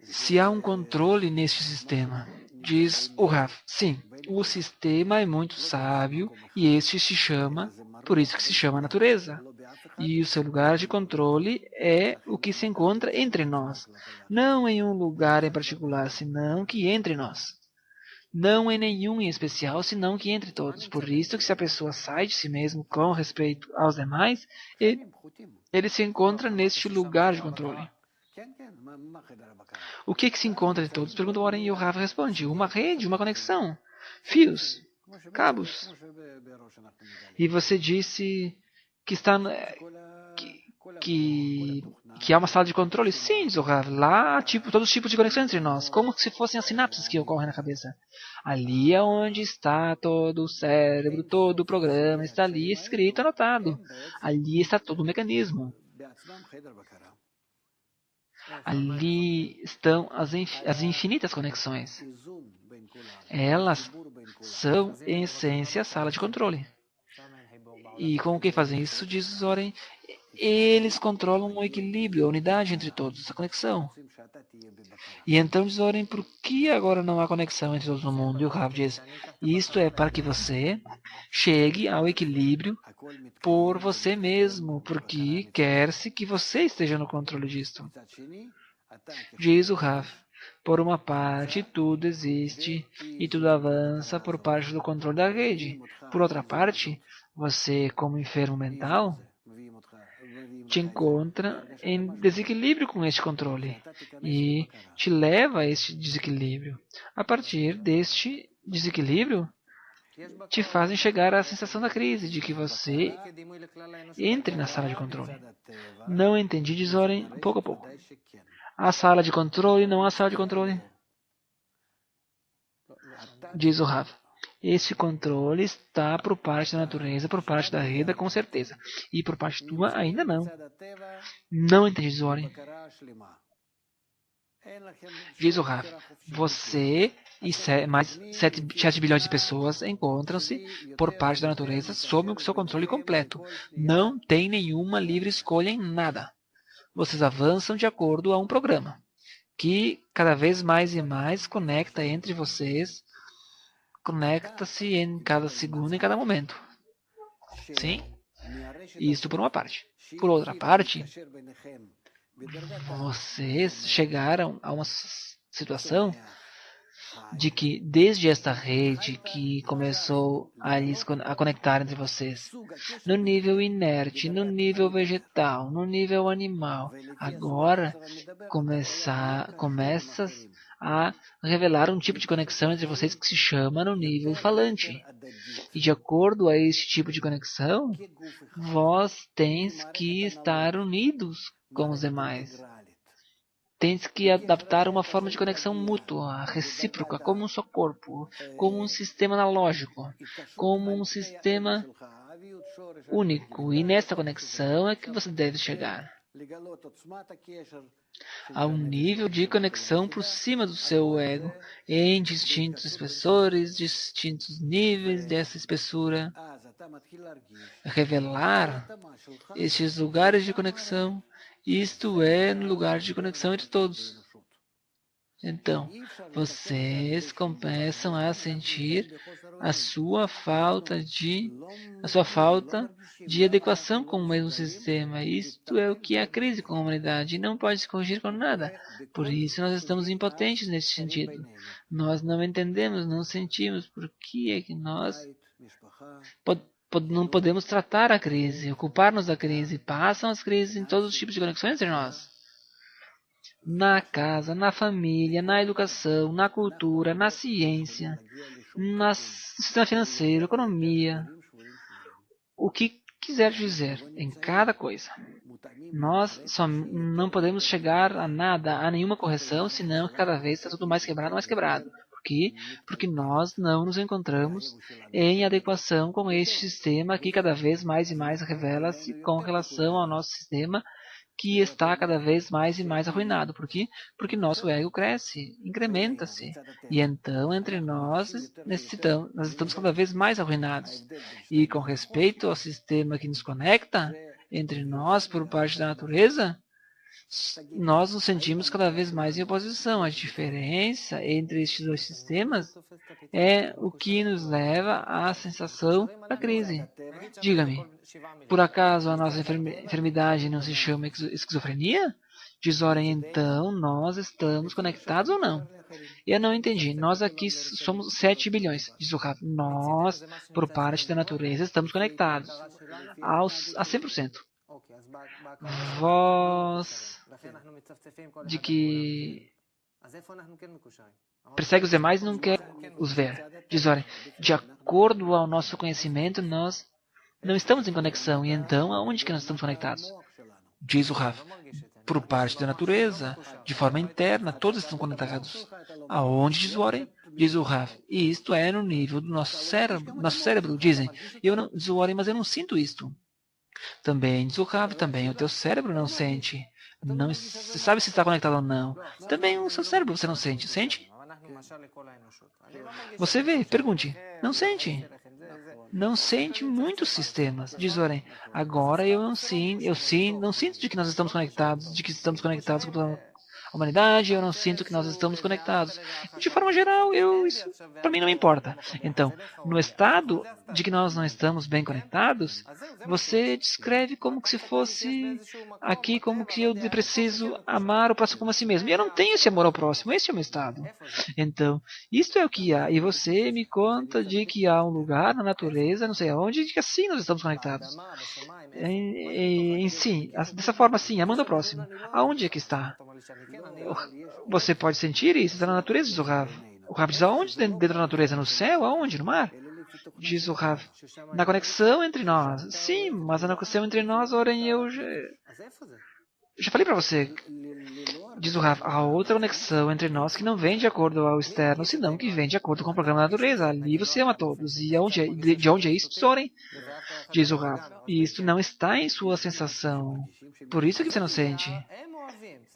se há um controle neste sistema. Diz o Rav, sim, o sistema é muito sábio e este se chama, por isso que se chama natureza. E o seu lugar de controle é o que se encontra entre nós, não em um lugar em particular, senão que entre nós. Não em nenhum em especial, senão que entre todos. Por isso que se a pessoa sai de si mesmo com respeito aos demais, ele se encontra neste lugar de controle. O que se encontra entre todos? Pergunta o Oren e o Rav responde. Uma rede, uma conexão, fios, cabos. E você disse que está que há uma sala de controle? Sim, diz o Rav. Lá, todos os tipos de conexão entre nós, como se fossem as sinapses que ocorrem na cabeça. Ali é onde está todo o cérebro, todo o programa, está ali escrito, anotado. Ali está todo o mecanismo. Ali estão as infinitas conexões. Elas são, em essência, a sala de controle. E como que fazem isso? Diz Zoren, eles controlam o equilíbrio, a unidade entre todos, a conexão. E então diz Zoren, por que agora não há conexão entre todos no mundo? E o Rav diz, isto é para que você chegue ao equilíbrio por você mesmo, porque quer-se que você esteja no controle disto. Diz o Rav, por uma parte tudo existe e tudo avança por parte do controle da rede. Por outra parte, você, como enfermo mental, te encontra em desequilíbrio com este controle e te leva a este desequilíbrio. A partir deste desequilíbrio, te fazem chegar à sensação da crise, de que você entre na sala de controle. Não entendi, diz Oren, pouco a pouco. Há sala de controle, não há sala de controle? Diz o Rav. Este controle está por parte da natureza, por parte da rede, com certeza. E por parte tua, ainda não. Não entendi, diz Oren. Diz o Rav. Você e mais 7 bilhões de pessoas encontram-se por parte da natureza sob o seu controle completo. Não tem nenhuma livre escolha em nada. Vocês avançam de acordo a um programa que cada vez mais e mais conecta entre vocês, conecta-se em cada segundo, em cada momento. Sim? Isso por uma parte. Por outra parte, vocês chegaram a uma situação de que desde esta rede que começou a conectar entre vocês, no nível inerte, no nível vegetal, no nível animal, agora começa a revelar um tipo de conexão entre vocês que se chama no nível falante. E de acordo a este tipo de conexão, vós tens que estar unidos com os demais. Tens que adaptar uma forma de conexão mútua, recíproca, como um só corpo, como um sistema analógico, como um sistema único. E nessa conexão é que você deve chegar. Há um nível de conexão por cima do seu ego, em distintos espessores, distintos níveis dessa espessura. Revelar estes lugares de conexão, isto é, no lugar de conexão entre todos. Então, vocês começam a sentir a sua falta de adequação com o mesmo sistema. Isto é o que é a crise com a humanidade e não pode se corrigir com nada. Por isso nós estamos impotentes nesse sentido. Nós não entendemos, não sentimos por que é que nós não podemos tratar a crise, ocupar-nos da crise. Passam as crises em todos os tipos de conexões entre nós. Na casa, na família, na educação, na cultura, na ciência, no sistema financeiro, economia, o que quiser dizer, em cada coisa. Nós só não podemos chegar a nada, a nenhuma correção, senão que cada vez está tudo mais quebrado. Por quê? Porque nós não nos encontramos em adequação com este sistema que cada vez mais e mais revela-se com relação ao nosso sistema, que está cada vez mais e mais arruinado. Por quê? Porque nosso ego cresce, incrementa-se. E então, entre nós estamos cada vez mais arruinados. E com respeito ao sistema que nos conecta, entre nós, por parte da natureza, nós nos sentimos cada vez mais em oposição. A diferença entre estes dois sistemas é o que nos leva à sensação da crise. Diga-me, por acaso a nossa enfermidade não se chama esquizofrenia? Diz, ora, então nós estamos conectados ou não? Eu não entendi. Nós aqui somos 7 bilhões. Diz o Rafa. Nós, por parte da natureza, estamos conectados a 100%. Voz de que persegue os demais e não quer os ver. Diz, olha, de acordo ao nosso conhecimento, nós não estamos em conexão. E então, aonde que nós estamos conectados? Diz o Rafa. Por parte da natureza, de forma interna, todos estão conectados. Aonde, diz o Warren? Diz o Rafa. E isto é no nível do nosso cérebro. Dizem, diz o Warren, mas eu não sinto isto. Também diz o Rafa, também o teu cérebro não sente. Não, você sabe se está conectado ou não. Também o seu cérebro você não sente. Sente? Você vê, pergunte. Não sente. Não sente muitos sistemas. Diz, Oren, agora eu não sinto de que nós estamos conectados, com a humanidade, eu não sinto que nós estamos conectados. De forma geral, isso para mim não me importa. Então, no estado de que nós não estamos bem conectados, você descreve como que se fosse aqui, como que eu preciso amar o próximo como a si mesmo. E eu não tenho esse amor ao próximo, esse é o meu estado. Então, isto é o que há. E você me conta de que há um lugar na natureza, não sei aonde, de que assim nós estamos conectados. Dessa forma, sim, amando o próximo. Aonde é que está? Você pode sentir isso, está na natureza, diz o Rav. O Rav diz, aonde dentro da natureza? No céu? Aonde? No mar? Diz o Rav, na conexão entre nós. Sim, mas a conexão entre nós, orem, eu já falei para você. Diz o Rav, há outra conexão entre nós que não vem de acordo ao externo, senão que vem de acordo com o programa da natureza. Ali você ama todos. E de onde é isso? Orem. Diz o Rav, e isso não está em sua sensação. Por isso que você não sente.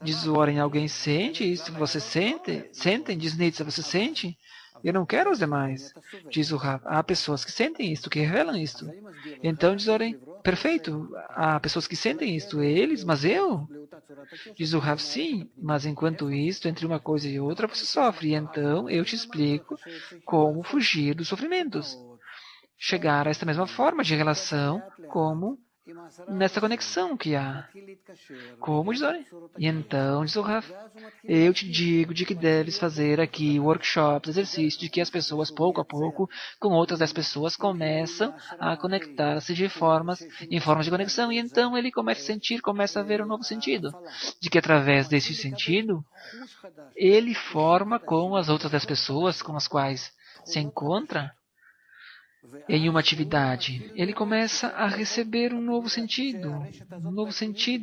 Diz o Warren, alguém sente isso? Você sente? Sentem? Diz Nietzsche, você sente? Eu não quero os demais. Diz o Rav, há pessoas que sentem isto, que revelam isto. Então diz o Warren, perfeito, há pessoas que sentem isto, eles, mas eu? Diz o Rav, sim, mas enquanto isto, entre uma coisa e outra, você sofre. E então eu te explico como fugir dos sofrimentos. Chegar a esta mesma forma de relação como nessa conexão que há. Como diz Ori? E então, diz o Rafa, eu te digo de que deves fazer aqui workshops, exercícios, de que as pessoas, pouco a pouco, com outras das pessoas, começam a conectar-se em formas de conexão. E então ele começa a sentir, começa a ver um novo sentido. De que através desse sentido, ele forma com as outras das pessoas com as quais se encontra, em uma atividade, ele começa a receber um novo sentido,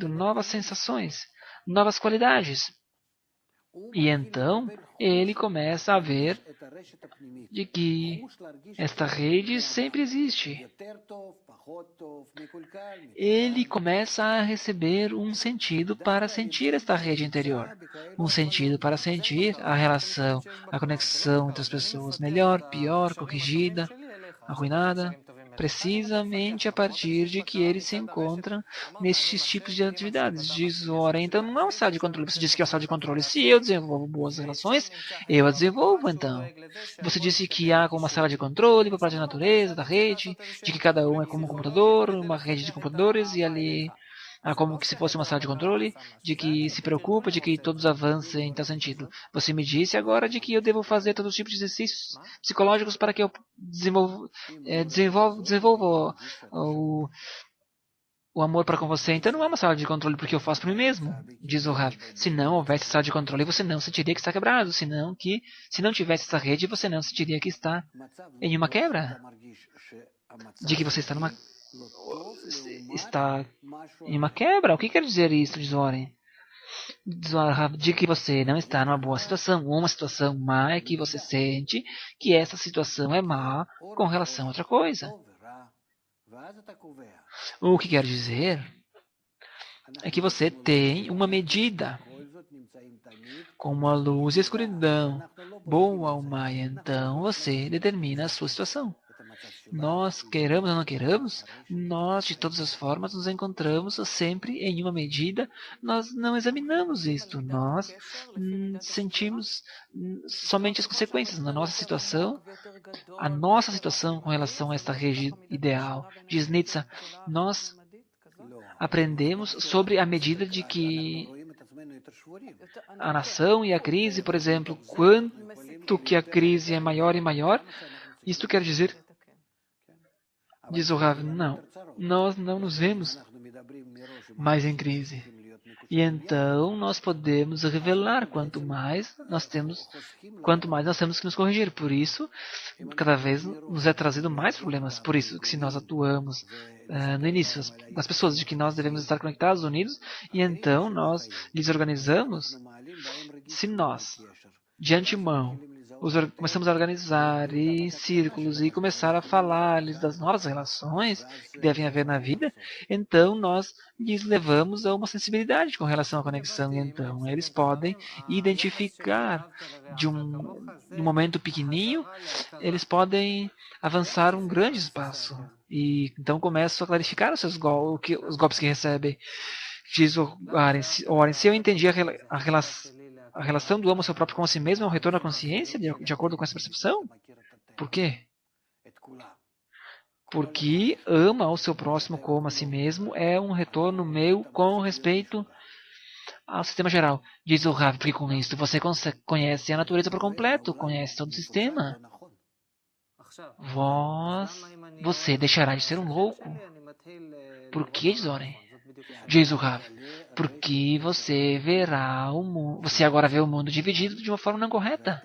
novas sensações, novas qualidades. E então ele começa a ver de que esta rede sempre existe. Ele começa a receber um sentido para sentir esta rede interior. Um sentido para sentir a relação, a conexão entre as pessoas melhor, pior, corrigida, arruinada, precisamente a partir de que eles se encontram nesses tipos de atividades. Diz, ora, então não é uma sala de controle. Você disse que é uma sala de controle. Se eu desenvolvo boas relações, eu a desenvolvo, então. Você disse que há como uma sala de controle por parte da natureza, da rede, de que cada um é como um computador, uma rede de computadores, e ali como que se fosse uma sala de controle, de que se preocupa de que todos avancem em tal sentido. Você me disse agora de que eu devo fazer todos os tipos de exercícios psicológicos para que eu desenvolva o amor para com você. Então não é uma sala de controle porque eu faço por mim mesmo, diz o Rav. Se não houvesse sala de controle, você não sentiria que está quebrado. Se não tivesse essa rede, você não sentiria que está em uma quebra. De que você está em uma quebra. O que quer dizer isso, diz Oren? De que você não está numa boa situação, uma situação má é que você sente que essa situação é má com relação a outra coisa. O que quer dizer é que você tem uma medida, como a luz e a escuridão, boa ou má, então você determina a sua situação. Nós, queiramos ou não queiramos, nós de todas as formas nos encontramos sempre em uma medida, nós não examinamos isto, nós sentimos somente as consequências na nossa situação, a nossa situação com relação a esta rede ideal. Diz Nietzsche, nós aprendemos sobre a medida de que a nação e a crise, por exemplo, quanto que a crise é maior e maior, isto quer dizer, diz o Rav, não, nós não nos vemos mais em crise. E então nós podemos revelar quanto mais nós temos que nos corrigir. Por isso, cada vez nos é trazido mais problemas. Por isso que se nós atuamos no início das pessoas de que nós devemos estar conectados, unidos, e então nós lhes organizamos, se nós, de antemão, começamos a organizar em círculos e começar a falar-lhes das novas relações que devem haver na vida, então nós lhes levamos a uma sensibilidade com relação à conexão. E então eles podem identificar de um momento pequenininho, eles podem avançar um grande espaço. E então começam a clarificar os golpes que recebem. Diz o Oren, se eu entendi a relação do amo ao seu próprio com si mesmo é um retorno à consciência, de acordo com essa percepção? Por quê? Porque ama ao seu próximo como a si mesmo é um retorno meu com respeito ao sistema geral. Diz o Rav, porque com isso você conhece a natureza por completo, conhece todo o sistema. Você deixará de ser um louco. Por que, diz Oren? Diz o Rav, porque você verá você agora vê o mundo dividido de uma forma não correta.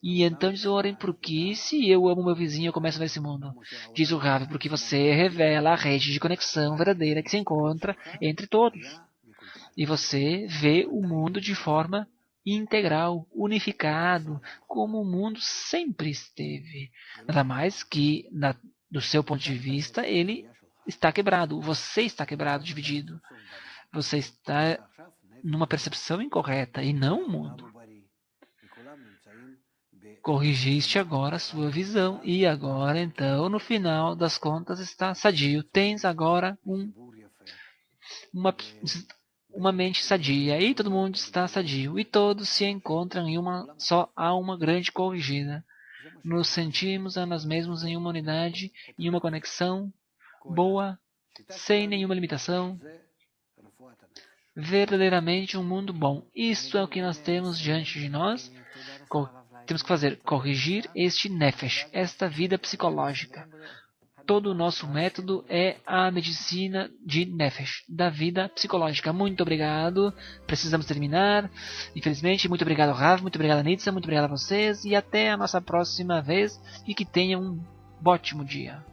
E então diz o Oren, porque se eu amo meu vizinho, eu começo a ver esse mundo. Diz o Rav, porque você revela a rede de conexão verdadeira que se encontra entre todos. E você vê o mundo de forma integral, unificado, como o mundo sempre esteve. Nada mais que, do seu ponto de vista, ele está quebrado. Você está quebrado, dividido. Você está numa percepção incorreta e não o mundo. Corrigiste agora a sua visão e agora, então, no final das contas, está sadio. Tens agora uma mente sadia e todo mundo está sadio e todos se encontram em uma só alma grande corrigida. Nos sentimos a nós mesmos em uma unidade, em uma conexão boa, sem nenhuma limitação. Verdadeiramente um mundo bom. Isto é o que nós temos diante de nós. Temos que fazer, corrigir este nefesh, esta vida psicológica. Todo o nosso método é a medicina de nefesh, da vida psicológica. Muito obrigado. Precisamos terminar. Infelizmente, muito obrigado, Rav. Muito obrigado, Nitsa. Muito obrigado a vocês. E até a nossa próxima vez. E que tenham um ótimo dia.